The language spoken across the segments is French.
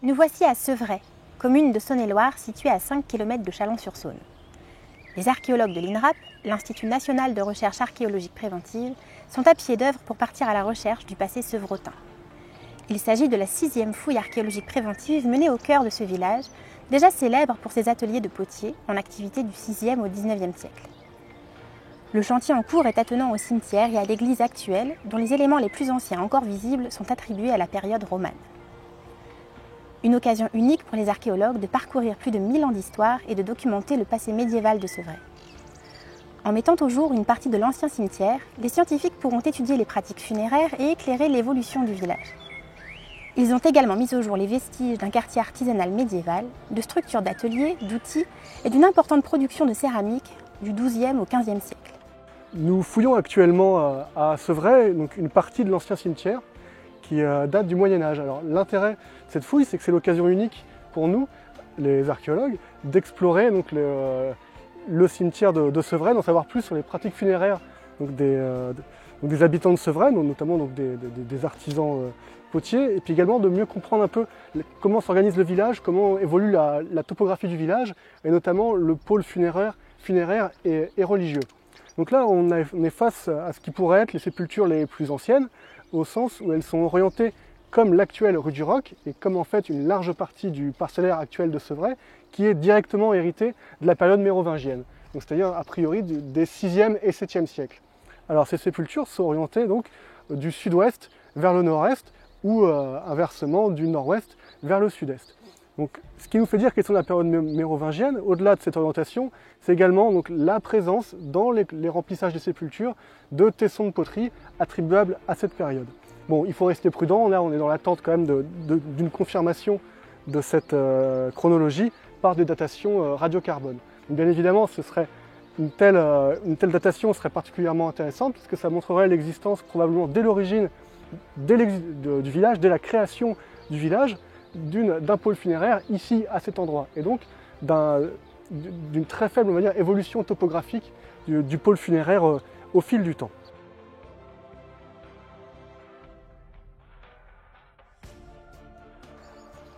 Nous voici à Sevray, commune de Saône-et-Loire située à 5 km de Chalon-sur-Saône. Les archéologues de l'INRAP, l'Institut national de recherche archéologique préventive, sont à pied d'œuvre pour partir à la recherche du passé sevrotin. Il s'agit de la 6e fouille archéologique préventive menée au cœur de ce village, déjà célèbre pour ses ateliers de potiers, en activité du 6e au 19e siècle. Le chantier en cours est attenant au cimetière et à l'église actuelle, dont les éléments les plus anciens encore visibles sont attribués à la période romane. Une occasion unique pour les archéologues de parcourir plus de 1000 ans d'histoire et de documenter le passé médiéval de Sevray. En mettant au jour une partie de l'ancien cimetière, les scientifiques pourront étudier les pratiques funéraires et éclairer l'évolution du village. Ils ont également mis au jour les vestiges d'un quartier artisanal médiéval, de structures d'ateliers, d'outils et d'une importante production de céramique du XIIe au XVe siècle. Nous fouillons actuellement à Sevray donc une partie de l'ancien cimetière qui date du Moyen-Âge. Alors l'intérêt de cette fouille, c'est que c'est l'occasion unique pour nous, les archéologues, d'explorer donc le cimetière de Sevray, d'en savoir plus sur les pratiques funéraires donc des habitants de Sevray, notamment donc des artisans potiers, et puis également de mieux comprendre un peu comment s'organise le village, comment évolue la topographie du village, et notamment le pôle funéraire et religieux. Donc là, on est face à ce qui pourrait être les sépultures les plus anciennes, au sens où elles sont orientées comme l'actuelle rue du Roc, et comme en fait une large partie du parcellaire actuel de Sevray, qui est directement hérité de la période mérovingienne, c'est-à-dire a priori des 6e et 7e siècles. Alors ces sépultures sont orientées donc du sud-ouest vers le nord-est, ou inversement du nord-ouest vers le sud-est. Donc, ce qui nous fait dire qu'elles sont de la période mérovingienne, au-delà de cette orientation, c'est également donc, la présence dans les remplissages des sépultures de tessons de poterie attribuables à cette période. Bon, il faut rester prudent, là on est dans l'attente quand même d'une confirmation de cette chronologie par des datations radiocarbone. Donc, bien évidemment, une telle datation serait particulièrement intéressante puisque ça montrerait l'existence probablement dès l'origine du village, dès la création du village, d'un pôle funéraire ici à cet endroit, et donc d'une très faible évolution topographique du pôle funéraire au fil du temps.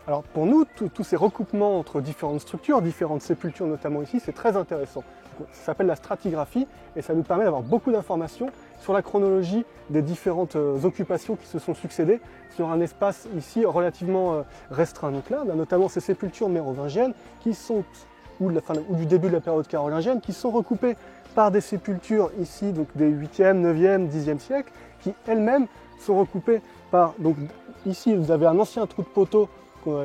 Alors pour nous, tous ces recoupements entre différentes structures, différentes sépultures notamment ici, c'est très intéressant. Ça s'appelle la stratigraphie et ça nous permet d'avoir beaucoup d'informations sur la chronologie des différentes occupations qui se sont succédées sur un espace ici relativement restreint. Donc là, on a notamment ces sépultures mérovingiennes qui sont, ou du début de la période carolingienne, qui sont recoupées par des sépultures ici donc des 8e, 9e, 10e siècles, qui elles-mêmes sont recoupées par, donc ici vous avez un ancien trou de poteau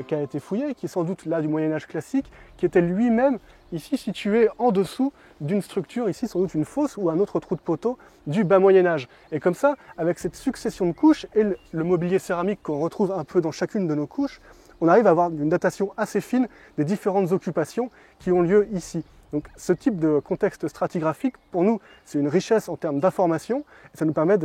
qui a été fouillé, qui est sans doute là du Moyen-Âge classique, qui était lui-même ici situé en dessous d'une structure, ici sans doute une fosse ou un autre trou de poteau du bas Moyen-Âge. Et comme ça, avec cette succession de couches et le mobilier céramique qu'on retrouve un peu dans chacune de nos couches, on arrive à avoir une datation assez fine des différentes occupations qui ont lieu ici. Donc ce type de contexte stratigraphique, pour nous, c'est une richesse en termes d'information, et ça nous permet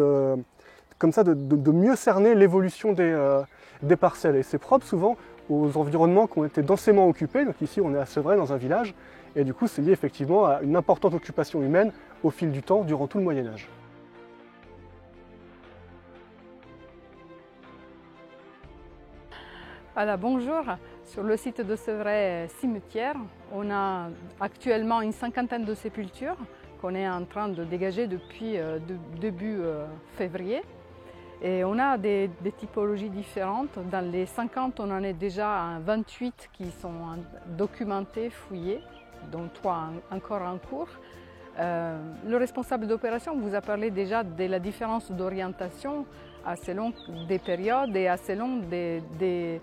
comme ça de mieux cerner l'évolution des parcelles. Et c'est propre souvent aux environnements qui ont été densément occupés. Donc ici, on est à Sevray, dans un village, et du coup, c'est lié effectivement à une importante occupation humaine au fil du temps, durant tout le Moyen-Âge. Voilà, bonjour. Sur le site de Sevray Cimetière, on a actuellement une cinquantaine de sépultures qu'on est en train de dégager depuis début février. Et on a des typologies différentes. Dans les 50, on en est déjà à 28 qui sont documentés, fouillés, dont 3 encore en cours. Le responsable d'opération vous a parlé déjà de la différence d'orientation selon des périodes et selon des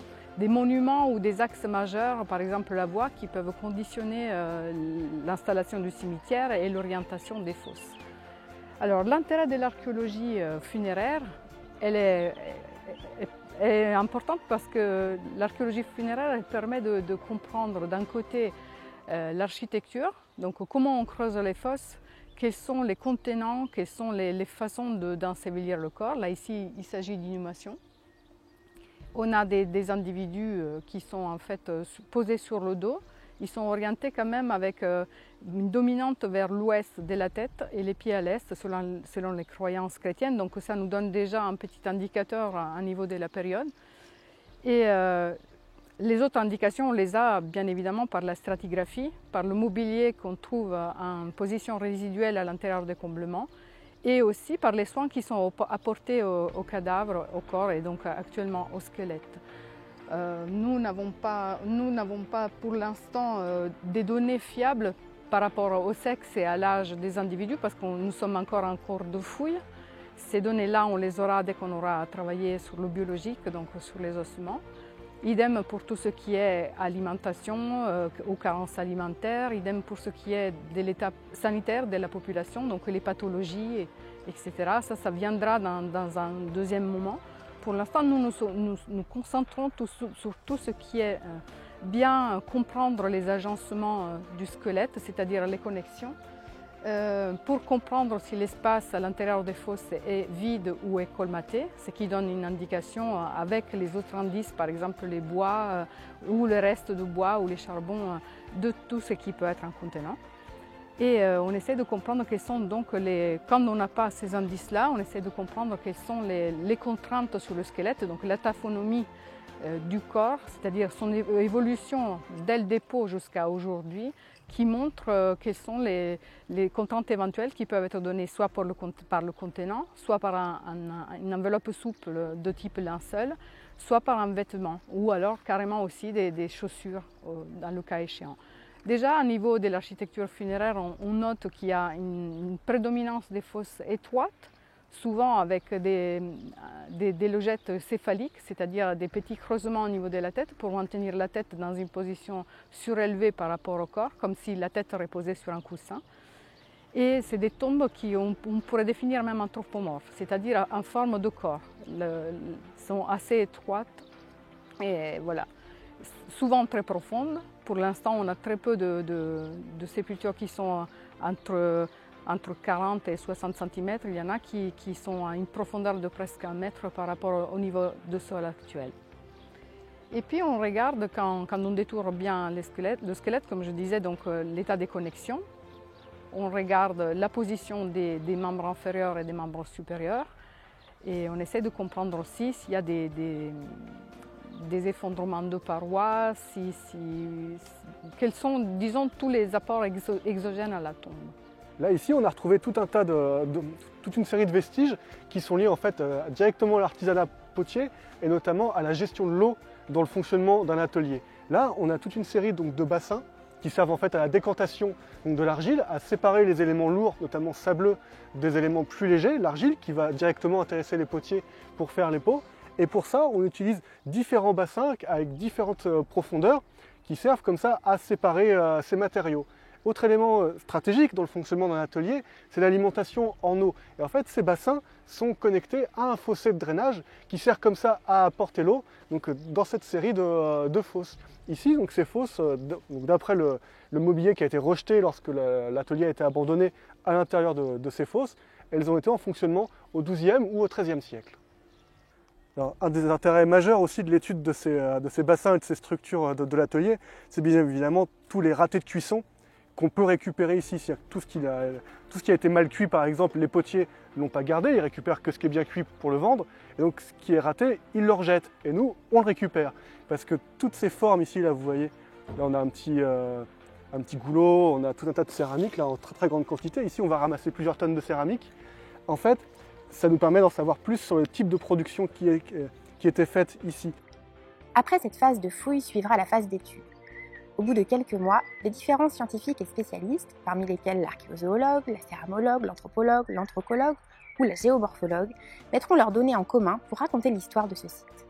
monuments ou des axes majeurs, par exemple la voie, qui peuvent conditionner l'installation du cimetière et l'orientation des fosses. Alors l'intérêt de l'archéologie funéraire, elle est importante parce que l'archéologie funéraire elle permet de comprendre d'un côté l'architecture, donc comment on creuse les fosses, quels sont les contenants, quelles sont les façons d'ensevelir le corps. Là ici il s'agit d'inhumation. On a des individus qui sont en fait posés sur le dos. Ils sont orientés quand même avec une dominante vers l'ouest de la tête et les pieds à l'est selon les croyances chrétiennes. Donc ça nous donne déjà un petit indicateur au niveau de la période. Et Les autres indications, on les a bien évidemment par la stratigraphie, par le mobilier qu'on trouve en position résiduelle à l'intérieur des comblements, et aussi par les soins qui sont apportés au cadavre, au corps et donc actuellement au squelette. Nous n'avons pas pour l'instant des données fiables par rapport au sexe et à l'âge des individus parce que nous sommes encore en cours de fouille. Ces données-là, on les aura dès qu'on aura travaillé sur le biologique, donc sur les ossements. Idem pour tout ce qui est alimentation ou carence alimentaire, idem pour ce qui est de l'état sanitaire de la population, donc les pathologies, etc. Ça viendra dans un deuxième moment. Pour l'instant, nous nous concentrons sur tout ce qui est bien comprendre les agencements du squelette, c'est-à-dire les connexions, pour comprendre si l'espace à l'intérieur des fosses est vide ou est colmaté, ce qui donne une indication avec les autres indices, par exemple les bois ou le reste de bois ou les charbons, de tout ce qui peut être un contenant. Et on essaie de comprendre quels sont donc quand on n'a pas ces indices-là, on essaie de comprendre quelles sont les contraintes sur le squelette, donc la taphonomie du corps, c'est-à-dire son évolution dès le dépôt jusqu'à aujourd'hui, qui montre quelles sont les contraintes éventuelles qui peuvent être données soit par le contenant, soit par une enveloppe souple de type linceul, soit par un vêtement, ou alors carrément aussi des chaussures dans le cas échéant. Déjà, au niveau de l'architecture funéraire, on note qu'il y a une prédominance des fosses étroites, souvent avec des logettes céphaliques, c'est-à-dire des petits creusements au niveau de la tête pour maintenir la tête dans une position surélevée par rapport au corps, comme si la tête reposait sur un coussin. Et c'est des tombes qu'on pourrait définir même anthropomorphes, c'est-à-dire en forme de corps. Sont assez étroites et voilà, souvent très profondes. Pour l'instant, on a très peu de sépultures qui sont entre 40 et 60 cm. Il y en a qui sont à une profondeur de presque 1 mètre par rapport au niveau de sol actuel. Et puis on regarde, quand on détourne bien le squelette, comme je disais, donc l'état des connexions. On regarde la position des membres inférieurs et des membres supérieurs. Et on essaie de comprendre aussi s'il y a des effondrements de parois, quels sont, disons, tous les apports exogènes à la tombe. Là, ici, on a retrouvé toute une série de vestiges qui sont liés en fait directement à l'artisanat potier et notamment à la gestion de l'eau dans le fonctionnement d'un atelier. Là, on a toute une série donc, de bassins qui servent en fait à la décantation donc, de l'argile, à séparer les éléments lourds, notamment sableux, des éléments plus légers, l'argile qui va directement intéresser les potiers pour faire les pots. Et pour ça, on utilise différents bassins avec différentes profondeurs qui servent comme ça à séparer ces matériaux. Autre élément stratégique dans le fonctionnement d'un atelier, c'est l'alimentation en eau. Et en fait, ces bassins sont connectés à un fossé de drainage qui sert comme ça à apporter l'eau dans cette série de fosses. Ici, donc, ces fosses, d'après le mobilier qui a été rejeté lorsque l'atelier a été abandonné à l'intérieur de ces fosses, elles ont été en fonctionnement au XIIe ou au XIIIe siècle. Alors, un des intérêts majeurs aussi de l'étude de ces bassins et de ces structures de l'atelier, c'est bien évidemment tous les ratés de cuisson qu'on peut récupérer ici. Tout ce qui a été mal cuit, par exemple, les potiers ne l'ont pas gardé, ils récupèrent que ce qui est bien cuit pour le vendre. Et donc ce qui est raté, ils le rejettent. Et nous, on le récupère. Parce que toutes ces formes ici, là, vous voyez, là on a un petit goulot, on a tout un tas de céramique, là, en très très grande quantité. Ici, on va ramasser plusieurs tonnes de céramique. En fait, ça nous permet d'en savoir plus sur le type de production qui était faite ici. Après cette phase de fouille suivra la phase d'étude. Au bout de quelques mois, les différents scientifiques et spécialistes, parmi lesquels l'archéozoologue, la céramologue, l'anthropologue, l'anthrocologue ou la géomorphologue, mettront leurs données en commun pour raconter l'histoire de ce site.